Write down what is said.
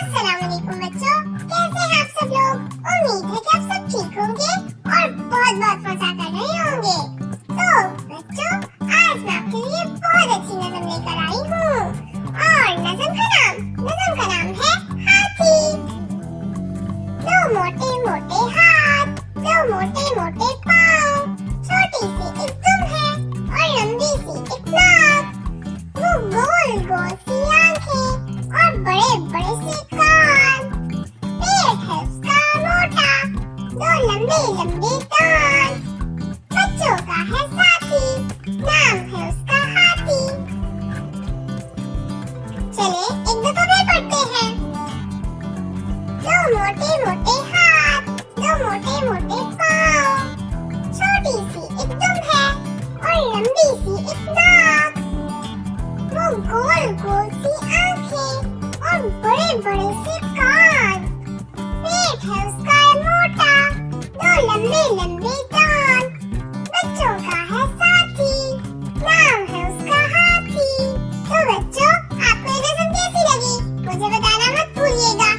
अस्सलामुअलैकुम बच्चों, कैसे हैं आप सब लोग। उम्मीद है कि आप सब ठीक होंगे और बहुत बहुत मजा कर रहे होंगे। तो बच्चों, आज मैं आपके लिए बहुत अच्छी नज़म लेकर आई हूँ और नज़म का नाम है हाथी। दो मोटे मोटे हाथ, दो मोटे मोटे पाँव, छोटी सी एक दुम है और लंबी सी एक नाक, वो गोल गोल सी आंखें और बड़े बड़े से कान, पेट है उसका मोटा, दो लंबे लंबे कान, बच्चों का है साथी, नाम है उसका हाथी। चले एक दफा फिर पढ़ते हैं। दो मोटे मोटे हाथ, दो मोटे मोटे पाँव, छोटी सी एक दुम है और लंबी सी एक नाक, वो गोल गोल सी आंखें और बड़े बड़े से कान, पेट है उसका मोटा, दो लंबे लंबे दांत, बच्चों का है साथी, नाम है उसका हाथी। तो बच्चों, आपको ये नज़म कैसी लगी मुझे बताना मत भूलिएगा।